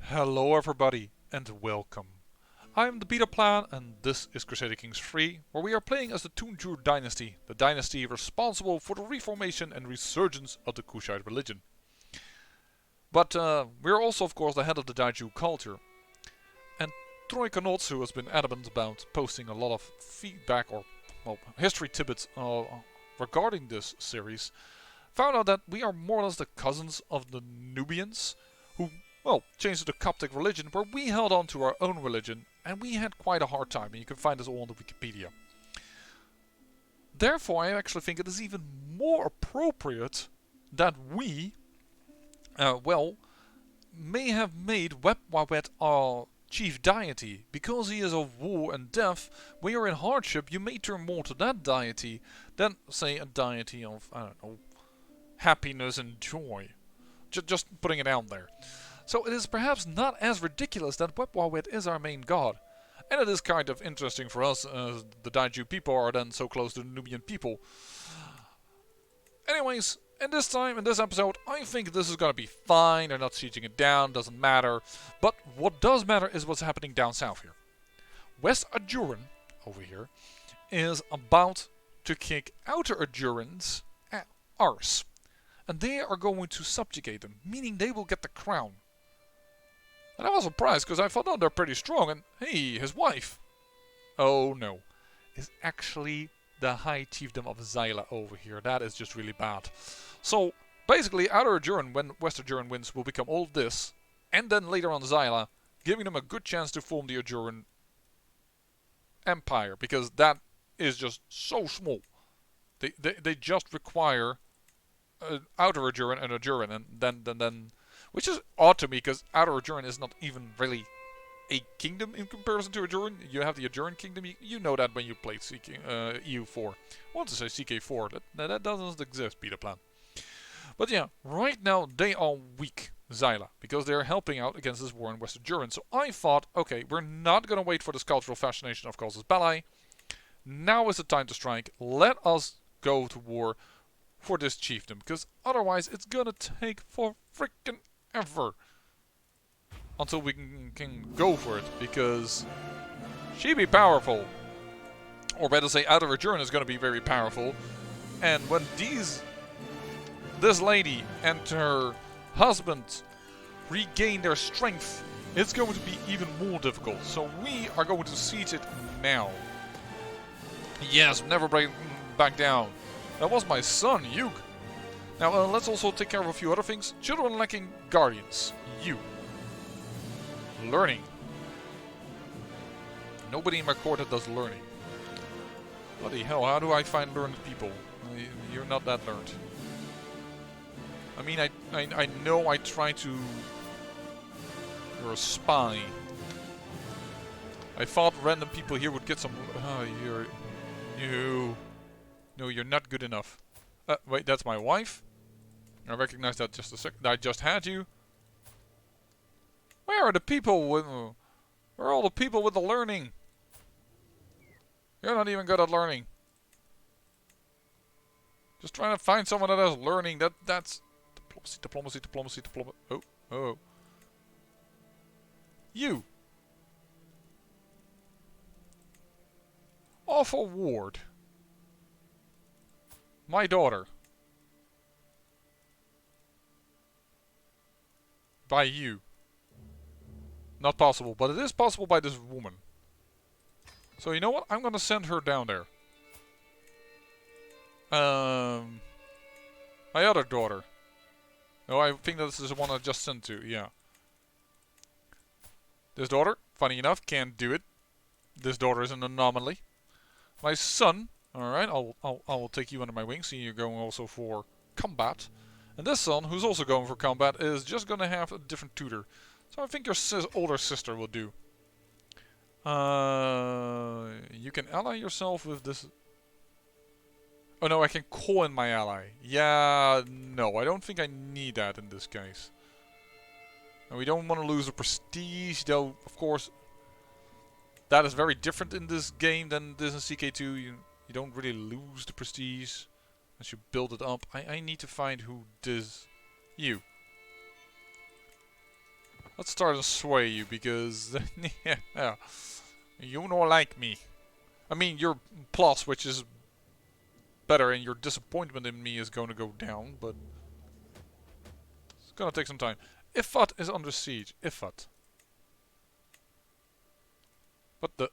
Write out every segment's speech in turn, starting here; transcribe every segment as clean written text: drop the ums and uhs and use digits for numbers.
Hello everybody and welcome. I'm the Beta Plan and this is Crusader Kings 3, where we are playing as the Tunjur Dynasty, the dynasty responsible for the reformation and resurgence of the Kushite religion. But we're also of course the head of the Daiju culture. And Troy Kanotsu has been adamant about posting a lot of feedback or history tidbits regarding this series. Found out that we are more or less the cousins of the Nubians, who changed to the Coptic religion, where we held on to our own religion, and we had quite a hard time, and you can find this all on the Wikipedia. Therefore, I actually think it is even more appropriate that we, may have made Web-Wawet our chief deity. Because he is of war and death, when you're in hardship, you may turn more to that deity than, say, a deity of, I don't know, happiness and joy. Just putting it out there. So it is perhaps not as ridiculous that Web-Wawet is our main god. And it is kind of interesting for us, as the Daiju people are then so close to the Nubian people. Anyways, in this episode, I think this is gonna be fine. They're not sieging it down, doesn't matter. But what does matter is what's happening down south here. West Ajuran, over here, is about to kick Outer Ajurans at Ars. And they are going to subjugate them, meaning they will get the crown. And I was surprised, because I thought, oh, they're pretty strong, and hey, his wife, oh no, is actually the High Chiefdom of Zyla over here. That is just really bad. So, basically, Outer Ajuran, when West Ajuran wins, will become all of this, and then later on Zyla, giving them a good chance to form the Ajuran Empire, because that is just so small. They just require Outer Ajuran and Ajuran, and then which is odd to me, because Outer Ajuran is not even really a kingdom in comparison to Ajuran. You have the Ajuran kingdom, you know that when you played EU4. I want to say CK4, that doesn't exist, Peter Plan. But yeah, right now they are weak, Zyla, because they're helping out against this war in West Ajuran. So I thought, okay, we're not gonna wait for this cultural fascination of Casus Belli. Now is the time to strike. Let us go to war for this chiefdom, because otherwise it's gonna take for frickin' ever until we can go for it, because she be powerful, or better say Outer Ajuran is gonna be very powerful, and when this lady and her husband regain their strength, it's going to be even more difficult. So we are going to siege it now. Yes, never break back down. That was my son, Yug. Now, let's also take care of a few other things. Children lacking guardians. You. Learning. Nobody in my court that does learning. Bloody hell, how do I find learned people? You're not that learned. I mean, I know I try to... You're a spy. I thought random people here would get some... No, you're not good enough. Wait, that's my wife? I recognize that just a second. I just had you. Where are the people with... Where are all the people with the learning? You're not even good at learning. Just trying to find someone that has learning. That's... Diplomacy. Oh. You. Awful ward. My daughter. By you. Not possible, but it is possible by this woman. So you know what? I'm gonna send her down there. My other daughter. No, I think this is the one I just sent to, yeah. This daughter, funny enough, can't do it. This daughter is an anomaly. My son, alright, I will take you under my wing, seeing you're going also for combat. And this son, who's also going for combat, is just going to have a different tutor. So I think your older sister will do. You can ally yourself with this... Oh no, I can call in my ally. Yeah, no, I don't think I need that in this case. And we don't want to lose the prestige, though, of course... That is very different in this game than this in CK2. You don't really lose the prestige as you build it up. I need to find who does you. Let's start and sway you because yeah, you don't like me. I mean, your plus, which is better, and your disappointment in me is going to go down, but it's going to take some time. Ifat is under siege. Ifat. What the?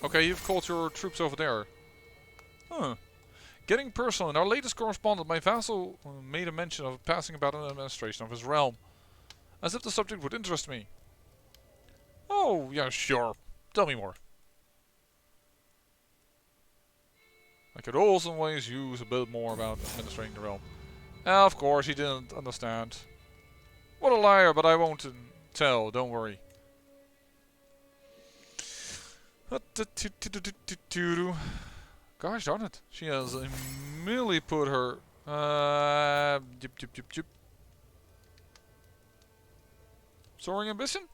Okay, you've called your troops over there. Huh. Getting personal, in our latest correspondence, my vassal made a mention of passing about an administration of his realm. As if the subject would interest me. Oh, yeah, sure. Tell me more. I could also always use a bit more about administrating the realm. Of course, he didn't understand. What a liar, but I won't tell, don't worry. Gosh darn it. She has immediately put her... Soaring ambition?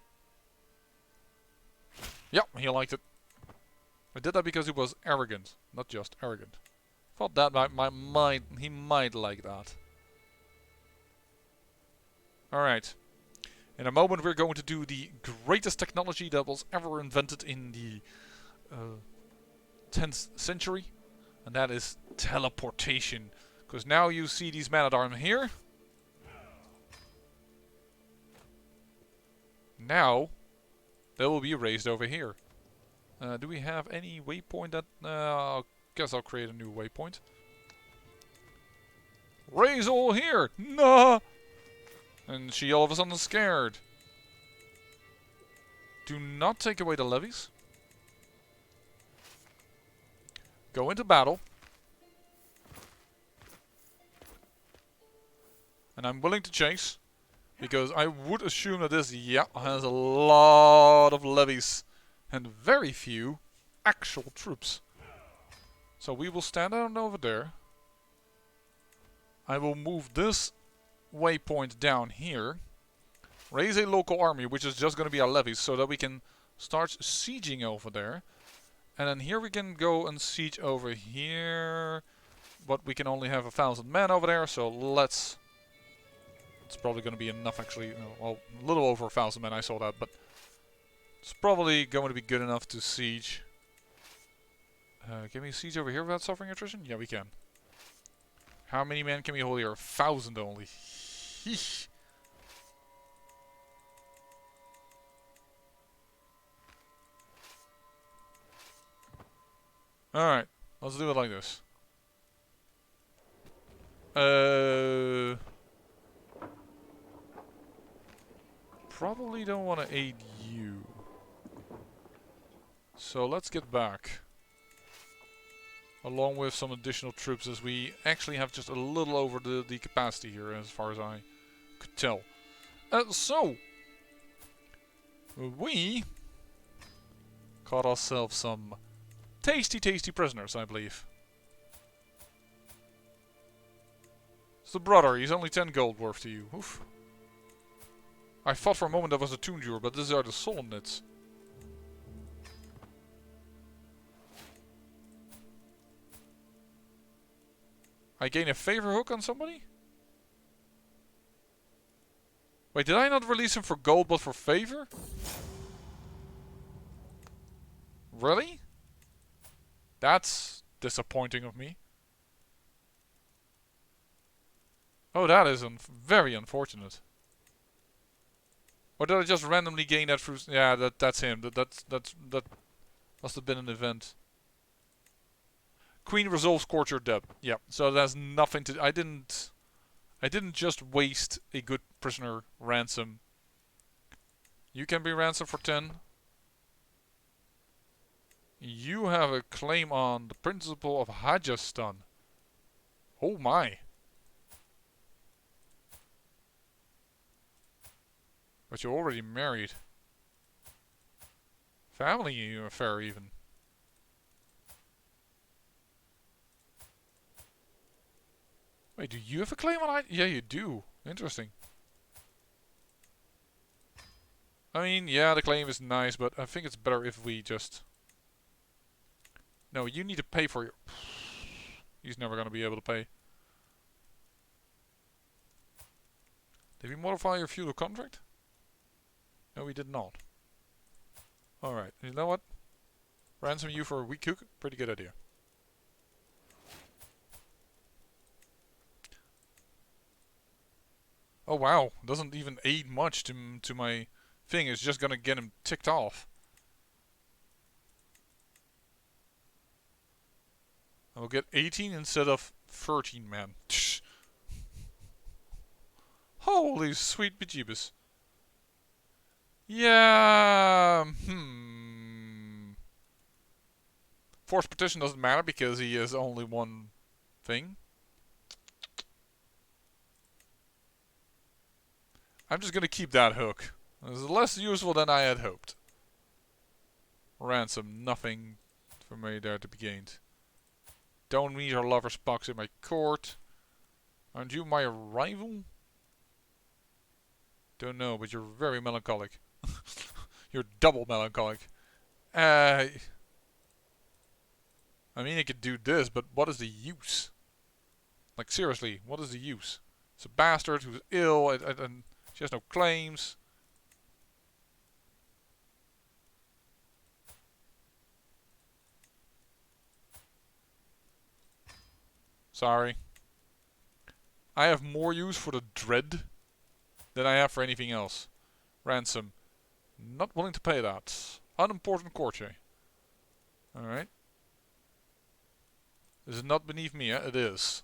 Yep, he liked it. I did that because he was arrogant, not just arrogant. Thought that he might like that. Alright. In a moment we're going to do the greatest technology that was ever invented in the 10th century. And that is teleportation. Because now you see these men-at-arms here. Now, they will be raised over here. Do we have any waypoint that... I guess I'll create a new waypoint. Raise all here! Nah! And she all of a sudden is scared. Do not take away the levies. Go into battle. And I'm willing to chase. Because I would assume that this, has a lot of levies. And very few actual troops. So we will stand down over there. I will move this waypoint down here. Raise a local army, which is just going to be our levies, so that we can start sieging over there. And then here we can go and siege over here. But we can only have 1,000 men over there, so let's... It's probably going to be enough, actually. Well, a little over 1,000 men, I saw that, but... It's probably going to be good enough to siege. Can we siege over here without suffering attrition? Yeah, we can. How many men can we hold here? 1,000 only. Heesh. Alright, let's do it like this. Probably don't want to aid you. So let's get back. Along with some additional troops, as we actually have just a little over the capacity here, as far as I could tell. So, we caught ourselves some tasty, tasty prisoners, I believe. It's the brother, he's only 10 gold worth to you. Oof. I thought for a moment that was a Tunjur, but these are the Solomnids. I gain a favor hook on somebody? Wait, did I not release him for gold but for favor? Really? That's disappointing of me. Oh, that is very unfortunate. Or did I just randomly gain that through... Yeah, that's him. That must have been an event. Queen resolves Scorcher Debt. Yeah, so that has nothing to... I didn't just waste a good prisoner ransom. You can be ransomed for 10. You have a claim on the principle of Hajjastan. Oh my. But you're already married. Family affair even. Wait, do you have a claim on it? Yeah, you do. Interesting. I mean, yeah, the claim is nice, but I think it's better if we just... No, you need to pay for your... He's never going to be able to pay. Did we modify your feudal contract? No, we did not. Alright, you know what? Ransom you for a weak cook? Pretty good idea. Oh wow, doesn't even aid much to my thing. It's just gonna get him ticked off. I'll get 18 instead of 13, man. Holy sweet bejeebus. Yeah, Force petition doesn't matter because he is only one thing. I'm just gonna keep that hook. It's less useful than I had hoped. Ransom, nothing for me there to be gained. Don't meet your lover's box in my court. Aren't you my rival? Don't know, but you're very melancholic. You're double melancholic. I mean, I could do this, but what is the use? Like, seriously, what is the use? It's a bastard who's ill, and she has no claims. Sorry. I have more use for the dread than I have for anything else. Ransom. Not willing to pay that. Unimportant courtier. Alright. This is not beneath me, eh? It is.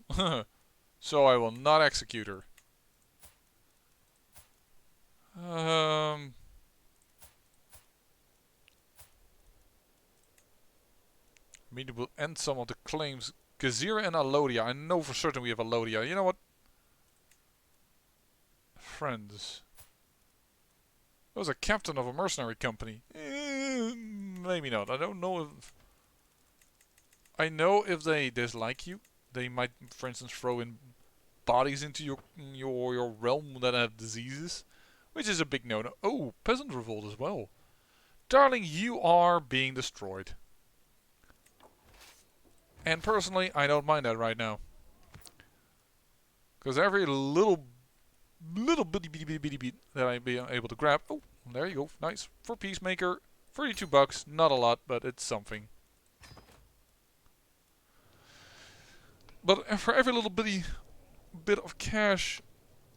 So I will not execute her. I mean, it will end some of the claims. Gazira and Alodia. I know for certain we have Alodia. You know what? Friends. I was a captain of a mercenary company. Maybe not. I don't know if... I know if they dislike you, they might, for instance, throw in bodies into your realm that have diseases. Which is a big no-no. Oh, peasant revolt as well. Darling, you are being destroyed. And personally, I don't mind that right now. Because every little bitty bit that I be able to grab. Oh, there you go. Nice. For Peacemaker, 32 bucks. Not a lot, but it's something. But for every little bitty bit of cash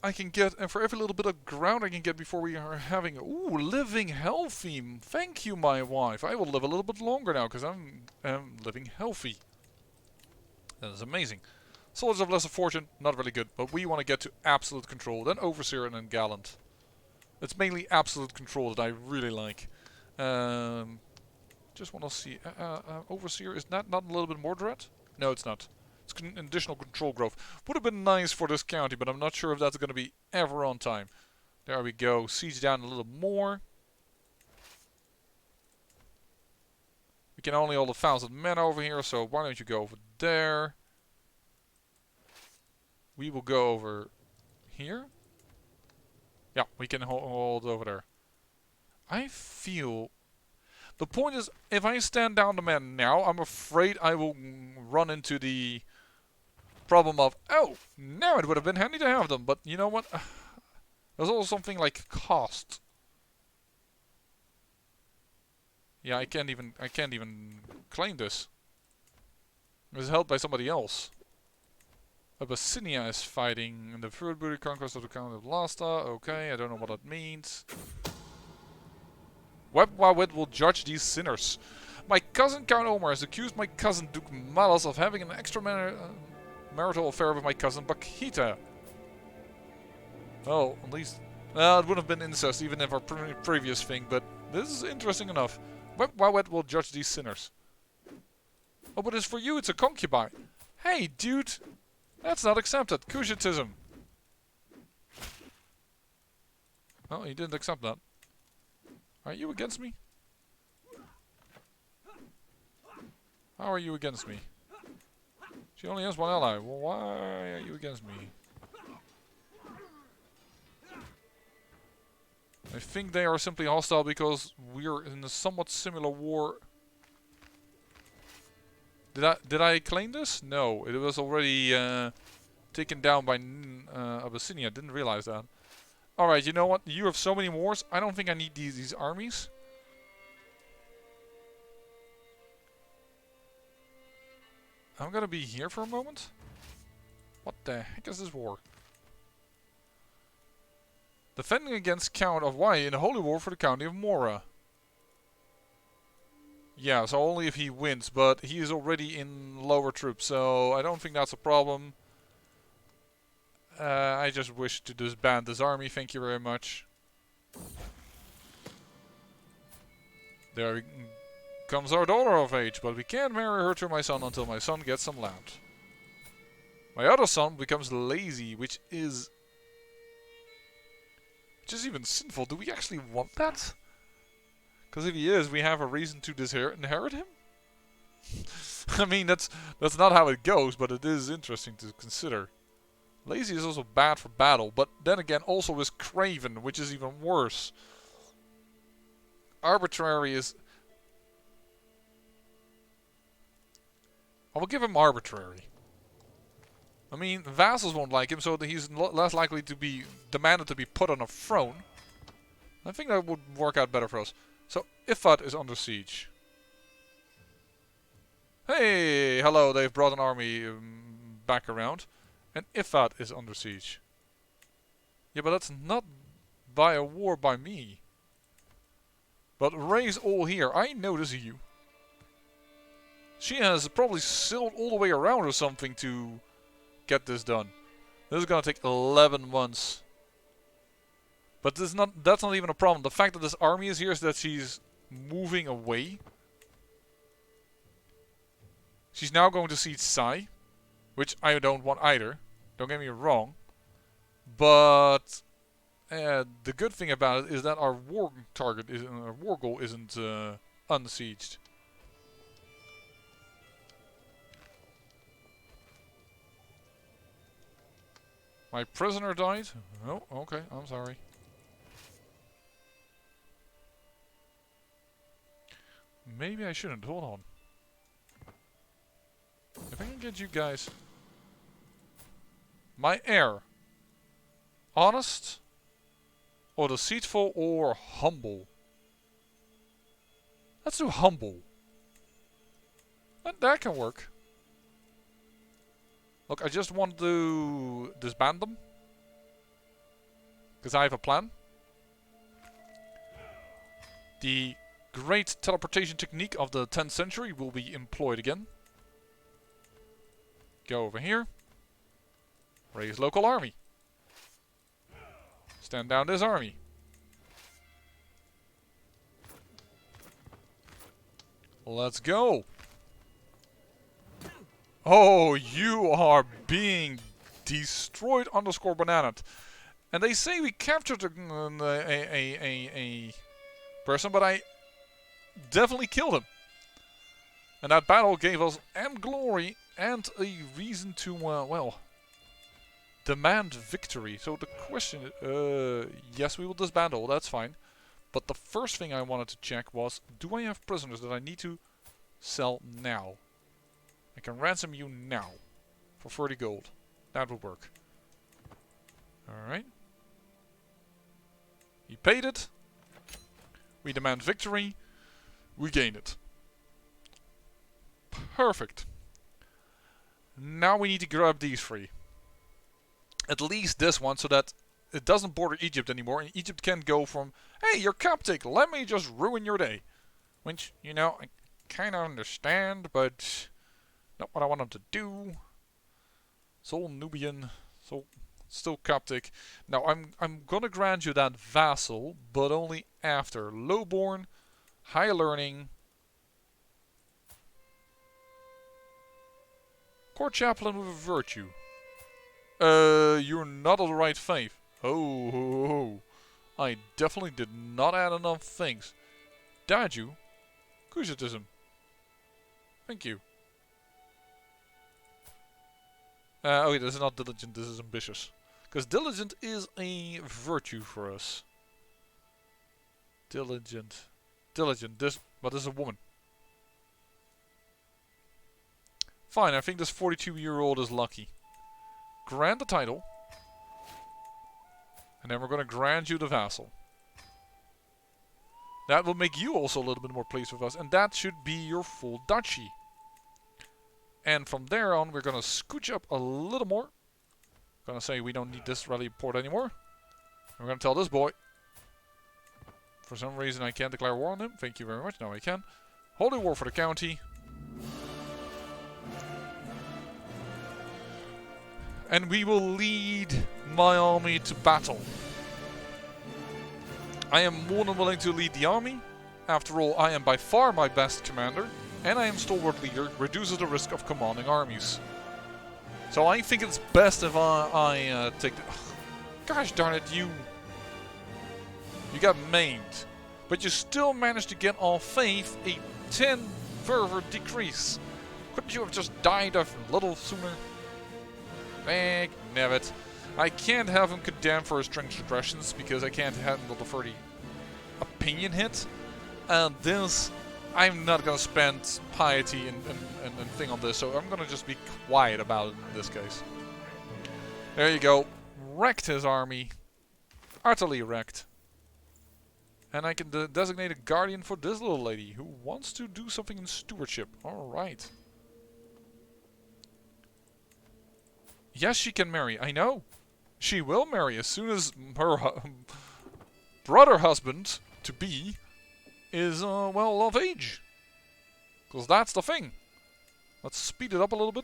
I can get, and for every little bit of ground I can get before we are having... Ooh, living healthy. Thank you, my wife. I will live a little bit longer now, because I'm living healthy. That is amazing. Soldiers of Lesser Fortune, not really good, but we want to get to absolute control. Then Overseer and then Gallant. It's mainly absolute control that I really like. Just want to see... Overseer, is that not a little bit more dread? No, it's not. It's additional control growth. Would have been nice for this county, but I'm not sure if that's going to be ever on time. There we go. Siege down a little more. We can only hold 1,000 men over here, so why don't you go over there? We will go over here. Yeah, we can hold over there. I feel... The point is, if I stand down the men now, I'm afraid I will run into the problem of, oh, now it would have been handy to have them, but you know what? There's also something like cost. Yeah, I can't even claim this. It was held by somebody else. Abyssinia is fighting in the Fruitbury conquest of the Count of Lasta. Okay, I don't know what that means. Webwawit will judge these sinners. My cousin Count Omar has accused my cousin Duke Malas of having an extramarital affair with my cousin Bakita. Well, at least... Well, it would have been incest even if our previous thing, but this is interesting enough. Webwawit will judge these sinners. Oh, but it's for you, it's a concubine. Hey, dude! That's not accepted. Kushitism. Oh, he didn't accept that. Are you against me? How are you against me? She only has one ally. Well, why are you against me? I think they are simply hostile because we're in a somewhat similar war. Did I claim this? No, it was already taken down by Abyssinia. Didn't realize that. Alright, you know what? You have so many wars. I don't think I need these armies. I'm gonna be here for a moment. What the heck is this war? Defending against Count of Y in the Holy War for the County of Mora. Yeah, so only if he wins, but he is already in lower troops, so I don't think that's a problem. I just wish to disband this army, thank you very much. There comes our daughter of age, but we can't marry her to my son until my son gets some land. My other son becomes lazy, which is even sinful. Do we actually want that? Because if he is, we have a reason to inherit him? I mean, that's not how it goes, but it is interesting to consider. Lazy is also bad for battle, but then again also is craven, which is even worse. Arbitrary is... I will give him arbitrary. I mean, vassals won't like him, so that he's less likely to be demanded to be put on a throne. I think that would work out better for us. So, Ifat is under siege. Hey, hello, they've brought an army back around. And Ifat is under siege. Yeah, but that's not by a war by me. But Ray's all here. I notice you. She has probably sailed all the way around or something to get this done. This is gonna take 11 months. But that's not even a problem. The fact that this army is here is that she's moving away. She's now going to siege Sai, which I don't want either. Don't get me wrong. But the good thing about it is that our war target is our war goal isn't unsieged. My prisoner died? Oh, okay, I'm sorry. Maybe I shouldn't. Hold on. If I can get you guys... My heir. Honest? Or deceitful or humble? Let's do humble. That can work. Look, I just want to disband them. Because I have a plan. The great teleportation technique of the 10th century will be employed again. Go over here. Raise local army. Stand down this army. Let's go. Oh, you are being destroyed underscore bananaed. And they say we captured a person, but I definitely killed him. And that battle gave us and glory and a reason to, well, demand victory. So the question is, yes, we will disband all, that's fine. But the first thing I wanted to check was, do I have prisoners that I need to sell now? I can ransom you now for 30 gold. That would work. Alright. He paid it. We demand victory. We gain it. Perfect. Now we need to grab these three. At least this one, so that it doesn't border Egypt anymore. And Egypt can go from, hey, you're Coptic, let me just ruin your day. Which, you know, I kind of understand, but... not what I want them to do. Soul Nubian, so still Coptic. Now I'm gonna grant you that vassal, but only after lowborn, high learning, court chaplain with a virtue. You're not of the right faith. Oh, I definitely did not add enough things. Did you? Kushitism. Thank you. Oh wait, this is not diligent, this is ambitious. Because diligent is a virtue for us. Diligent. Diligent, but this is a woman. Fine, I think this 42-year-old is lucky. Grant the title. And then we're going to grant you the vassal. That will make you also a little bit more pleased with us. And that should be your full duchy. And from there on, we're going to scooch up a little more. Going to say we don't need this rally port anymore. We're going to tell this boy. For some reason, I can't declare war on him. Thank you very much. Now I can. Holy war for the county. And we will lead my army to battle. I am more than willing to lead the army. After all, I am by far my best commander. And I am stalwart leader, reduces the risk of commanding armies. So I think it's best if I take the... Gosh darn it, you got maimed. But you still managed to get on faith a 10 fervor decrease. Couldn't you have just died a little sooner? Nabbit. I can't have him condemned for his strange aggressions because I can't handle the 30 opinion hit. And this, I'm not gonna spend piety and thing on this, so I'm gonna just be quiet about it in this case. There you go. Wrecked his army. Utterly wrecked. And I can designate a guardian for this little lady who wants to do something in stewardship. Alright. Yes, she can marry. I know. She will marry as soon as her brother husband to be is, well, of age. Because that's the thing. Let's speed it up a little bit.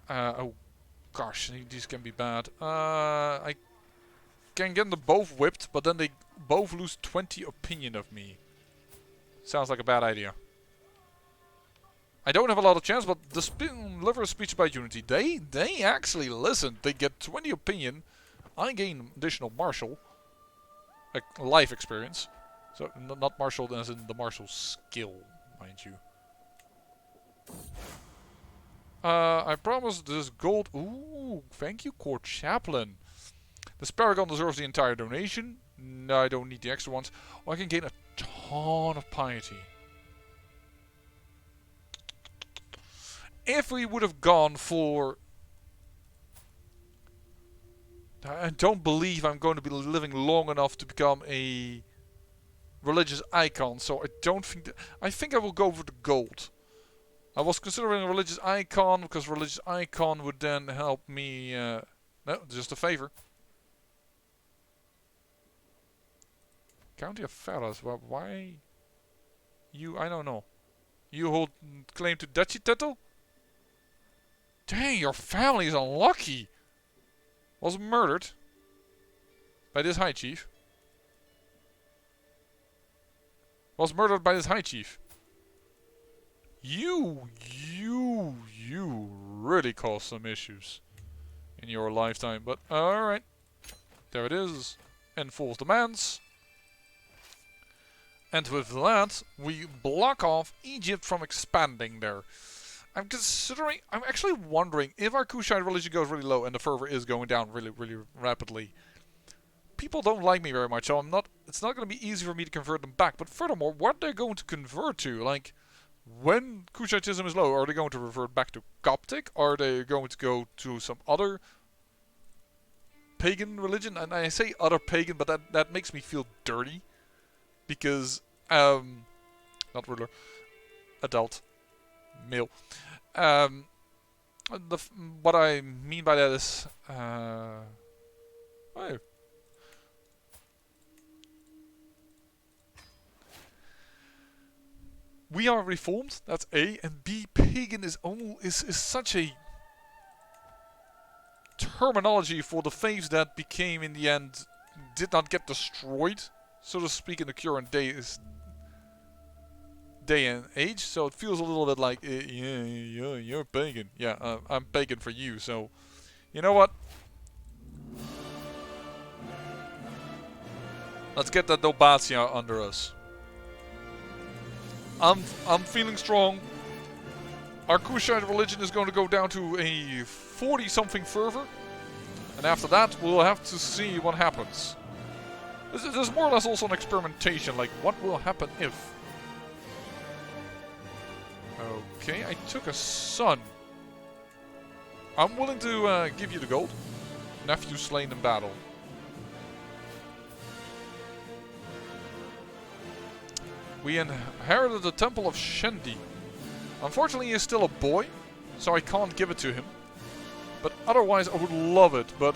Oh, gosh, these can be bad. I can get them both whipped, but then they both lose 20 opinion of me. Sounds like a bad idea. I don't have a lot of chance, but the deliver a speech about unity. They actually listen. They get 20 opinion. I gain additional martial. Like life experience. So, not martial as in the martial skill, mind you. I promise this gold... Ooh, thank you, Court Chaplain. The Paragon deserves the entire donation. No, I don't need the extra ones. Oh, I can gain a ton of piety. If we would have gone for... I don't believe I'm going to be living long enough to become a religious icon, so I don't think that... I think I will go for the gold. I was considering a religious icon, because religious icon would then help me... no, just a favor. County of Ferros, well, why... You, I don't know. You hold claim to duchy title? Dang, your family is unlucky. Was murdered by this high chief. Was murdered by this high chief. You really caused some issues in your lifetime, but alright. There it is. Enforce demands. And with that, we block off Egypt from expanding there. I'm actually wondering if our Kushite religion goes really low and the fervor is going down really, really rapidly. People don't like me very much, so it's not going to be easy for me to convert them back. But furthermore, what they're going to convert to, like, when Kushitism is low, are they going to revert back to Coptic? Are they going to go to some other pagan religion? And I say other pagan, but that makes me feel dirty. Because, not ruler, adult, male. What I mean by that is, oh. We are reformed, that's A, and B, pagan is such a terminology for the faiths that became, in the end, did not get destroyed, so to speak, in the current day and age. So it feels a little bit like, yeah, you're pagan. Yeah, I'm pagan for you, so, you know what? Let's get that Dobatia under us. I'm feeling strong. Our Kushite religion is going to go down to a 40-something fervor. And after that, we'll have to see what happens. This is more or less also an experimentation, like what will happen if... Okay, I took a son. I'm willing to give you the gold. nephew slain in battle. We inherited the Temple of Shendi. Unfortunately, he is still a boy, so I can't give it to him. But otherwise, I would love it. But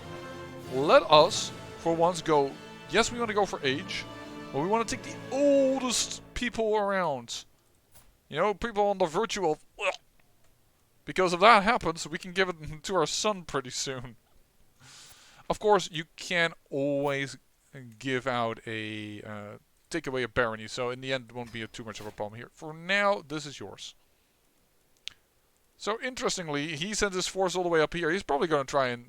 let us, for once, go... Yes, we want to go for age, but we want to take the oldest people around. You know, people on the virtue of... Ugh. Because if that happens, we can give it to our son pretty soon. Of course, you can always give out a... take away a barony, so in the end it won't be too much of a problem here. For now, this is yours. So interestingly, he sent his force all the way up here. He's probably going to try and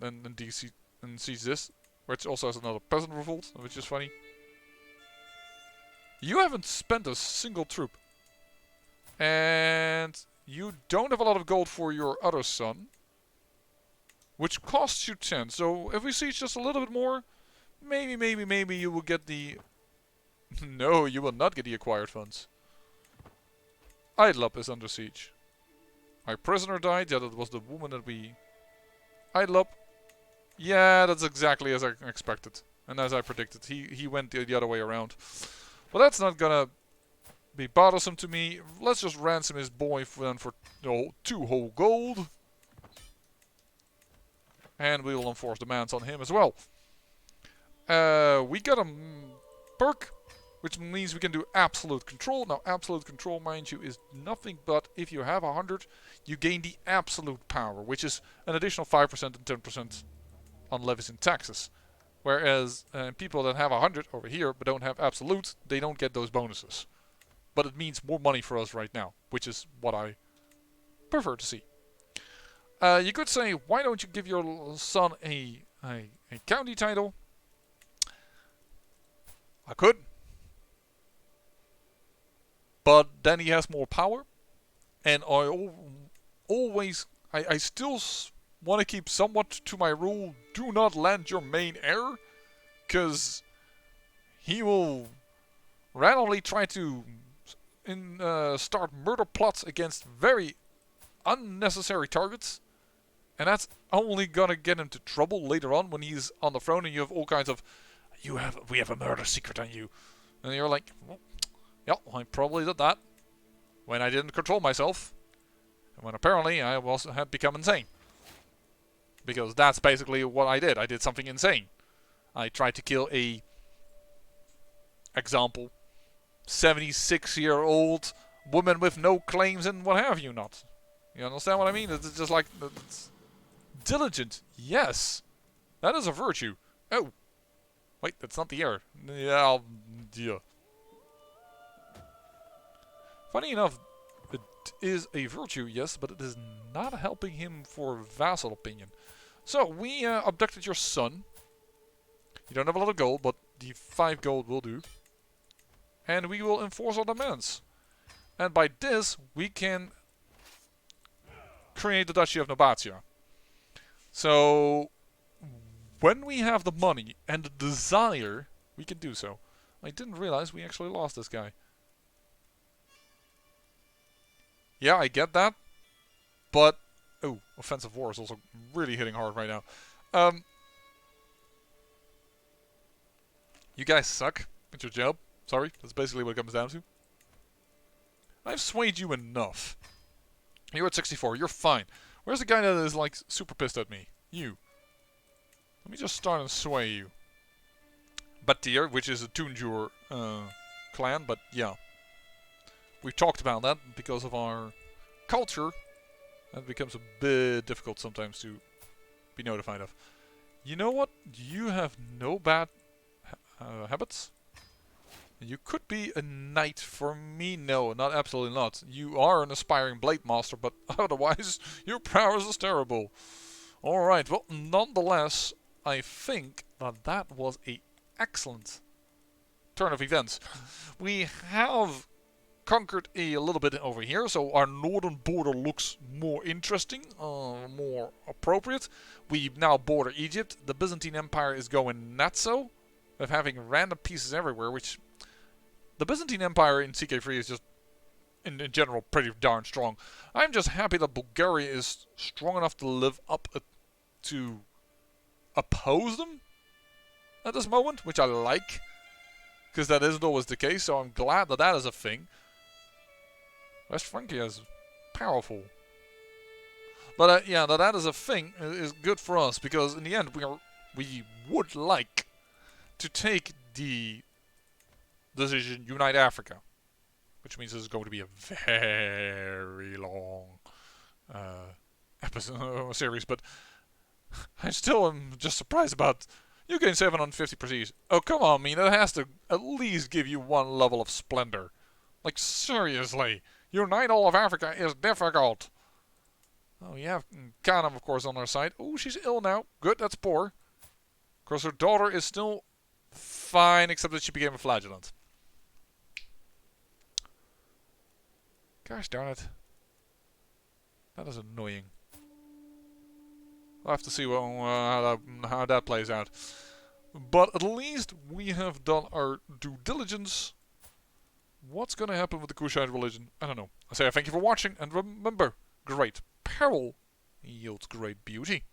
seize this, which also has another peasant revolt, which is funny. You haven't spent a single troop. And you don't have a lot of gold for your other son, which costs you 10. So if we siege just a little bit more, maybe you will get the... No, you will not get the acquired funds. Idlop is under siege. My prisoner died. Yeah, that was the woman that we... Idlop. Yeah, that's exactly as I expected. And as I predicted. He went the other way around. But that's not gonna be bothersome to me. Let's just ransom his boy for 2 whole gold. And we will enforce demands on him as well. We got a perk, which means we can do absolute control. Now, absolute control, mind you, is nothing but if you have 100, you gain the absolute power, which is an additional 5% and 10% on levies and taxes. Whereas people that have 100 over here but don't have absolute, they don't get those bonuses. But it means more money for us right now, which is what I prefer to see. You could say, why don't you give your son a county title? I could. But then he has more power. And I still want to keep somewhat to my rule. Do not land your main heir. Because he will randomly try to start murder plots against very unnecessary targets. And that's only gonna get him to trouble later on when he's on the throne and you have all kinds of... We have a murder secret on you. And you're like... Well, yeah, I probably did that when I didn't control myself, and when apparently I had become insane. Because that's basically what I did. I did something insane. I tried to kill a, example, 76-year-old woman with no claims and what have you not. You understand what I mean? It's just like... It's diligent. Yes. That is a virtue. Oh. Wait, that's not the heir. Yeah. Funny enough, it is a virtue, yes, but it is not helping him for vassal opinion. So, we abducted your son. You don't have a lot of gold, but the 5 gold will do. And we will enforce our demands. And by this, we can create the Duchy of Nobatia. So, when we have the money and the desire, we can do so. I didn't realize we actually lost this guy. Yeah, I get that. But, oh, offensive war is also really hitting hard right now. You guys suck at your job. Sorry, that's basically what it comes down to. I've swayed you enough. You're at 64, you're fine. Where's the guy that is, like, super pissed at me? You. Let me just start and sway you. Batir, which is a Tunjur clan, but yeah. We talked about that because of our culture. That becomes a bit difficult sometimes to be notified of. You know what? You have no bad habits. You could be a knight for me. No, not absolutely not. You are an aspiring blade master, but otherwise your prowess is terrible. Alright, well, nonetheless, I think that that was an excellent turn of events. We have conquered a little bit over here, so our northern border looks more interesting, more appropriate. We now border Egypt. The Byzantine Empire is going not so, with having random pieces everywhere, which... The Byzantine Empire in CK3 is just, in general, pretty darn strong. I'm just happy that Bulgaria is strong enough to live up to oppose them at this moment, which I like, because that isn't always the case, so I'm glad that that is a thing. West Francia is powerful. But yeah, that is a thing is good for us, because in the end we would like to take the decision Unite Africa, which means this is going to be a very long episode series. But I still am just surprised about you getting 750 prestige. Oh come on, Mina, it has to at least give you one level of splendor. Like seriously, Unite all of Africa is difficult. Oh, you have Ghana, of course, on our side. Oh, she's ill now. Good, that's poor. Of course, her daughter is still fine, except that she became a flagellant. Gosh darn it. That is annoying. I'll have to see how that plays out. But at least we have done our due diligence. What's going to happen with the Kushite religion? I don't know. I say thank you for watching, and remember, great peril yields great beauty.